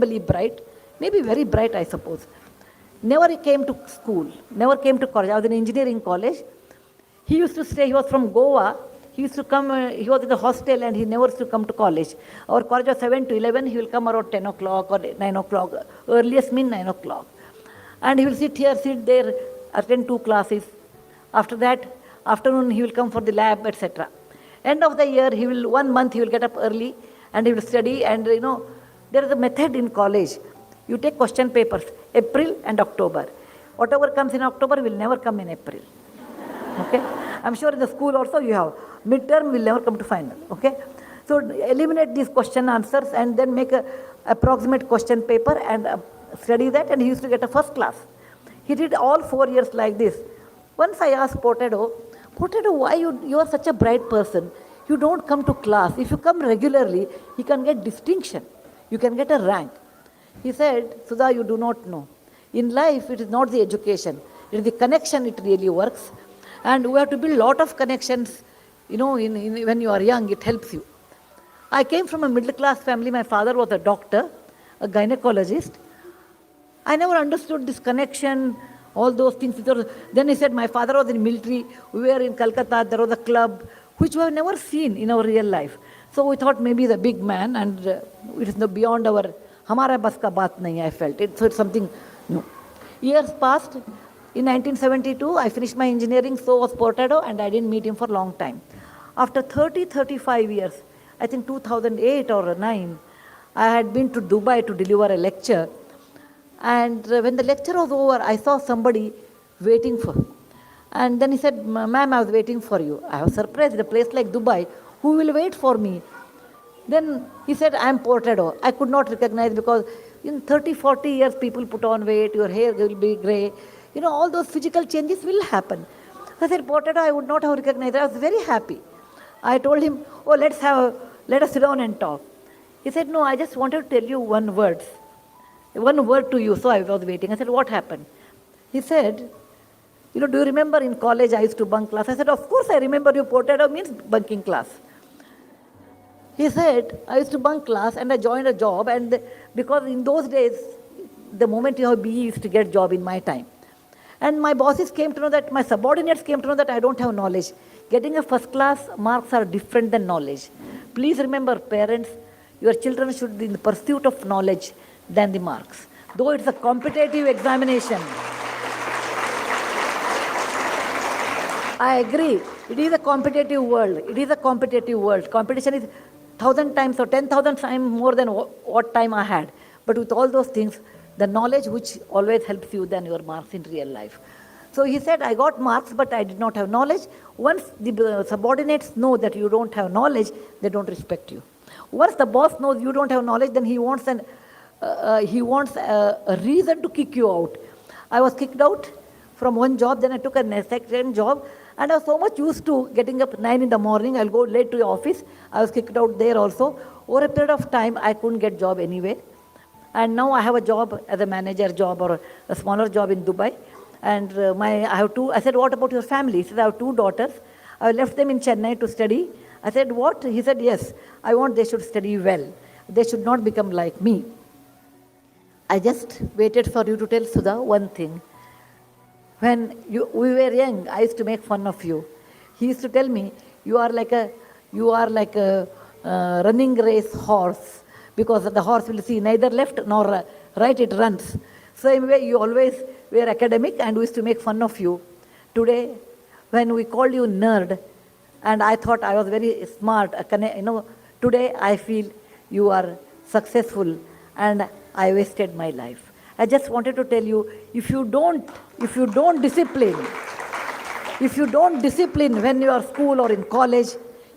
reasonably bright, maybe very bright, I suppose. Never he came to school, never came to college. I was in engineering college. He used to stay, he was from Goa. He used to come, he was in the hostel and he never used to come to college. Our college was 7 to 11, he will come around 10 o'clock or 9 o'clock, earliest mean 9 o'clock. And he will sit here, sit there, attend 2 classes. After that, afternoon he will come for the lab, etc. End of the year, 1 month he will get up early and he will study. And there is a method in college. You take question papers, April and October. Whatever comes in October will never come in April. Okay? I'm sure in the school also you have. Midterm will never come to final. Okay? So eliminate these question answers and then make a approximate question paper and study that, and he used to get a first class. He did all 4 years like this. Once I asked Potato, why you are such a bright person? You don't come to class. If you come regularly, you can get distinction. You can get a rank. He said, Sudha, you do not know. In life, it is not the education. It is the connection it really works. And we have to build a lot of connections, when you are young, it helps you. I came from a middle class family. My father was a doctor, a gynecologist. I never understood this connection, all those things. Then he said, my father was in military. We were in Calcutta. There was a club, which we have never seen in our real life. So we thought maybe he's a big man and it is beyond our, hamara bas ka baat nahi, I felt. So it's something new. Years passed. In 1972, I finished my engineering, so was Potato, and I didn't meet him for a long time. After 35 years, I think 2008 or 9, I had been to Dubai to deliver a lecture. And when the lecture was over, I saw somebody waiting for. And then he said, ma'am, I was waiting for you. I was surprised, in a place like Dubai, who will wait for me? Then he said, I am Potato. I could not recognize because in 30, 40 years, people put on weight, your hair will be grey. All those physical changes will happen. I said, Potato, I would not have recognized. I was very happy. I told him, let us sit down and talk. He said, no, I just wanted to tell you one word to you. So I was waiting. I said, what happened? He said, do you remember in college I used to bunk class? I said, of course I remember you. Potato means bunking class. He said, I used to bunk class and I joined a job, and because in those days, the moment you have BE, you used to get job in my time. And my bosses came to know that, my subordinates came to know that I don't have knowledge. Getting a first class marks are different than knowledge. Please remember, parents, your children should be in the pursuit of knowledge than the marks. Though it's a competitive examination. I agree. It is a competitive world. It is a competitive world. Competition is 1,000 times or 10,000 times more than what time I had. But with all those things, the knowledge which always helps you than your marks in real life. So he said, I got marks, but I did not have knowledge. Once the subordinates know that you don't have knowledge, they don't respect you. Once the boss knows you don't have knowledge, then he wants a reason to kick you out. I was kicked out from one job, then I took a second job, and I was so much used to getting up 9 in the morning, I'll go late to the office. I was kicked out there also. Over a period of time, I couldn't get job anywhere. And now I have a job as a manager job or a smaller job in Dubai. And I said, what about your family? He said, I have 2 daughters. I left them in Chennai to study. I said, what? He said, yes, I want they should study well. They should not become like me. I just waited for you to tell Sudha one thing. When we were young, I used to make fun of you. He used to tell me, you are like a running race horse, because the horse will see neither left nor right, it runs. Same way, you always were academic and we used to make fun of you. Today, when we called you nerd, and I thought I was very smart, today I feel you are successful and I wasted my life. I just wanted to tell you, if you don't discipline when you are school or in college,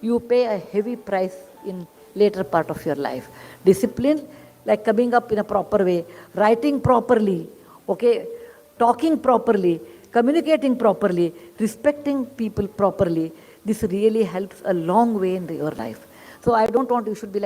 you pay a heavy price in later part of your life. Discipline, like coming up in a proper way, writing properly, talking properly, communicating properly, respecting people properly. This really helps a long way in your life. So I don't want you should be like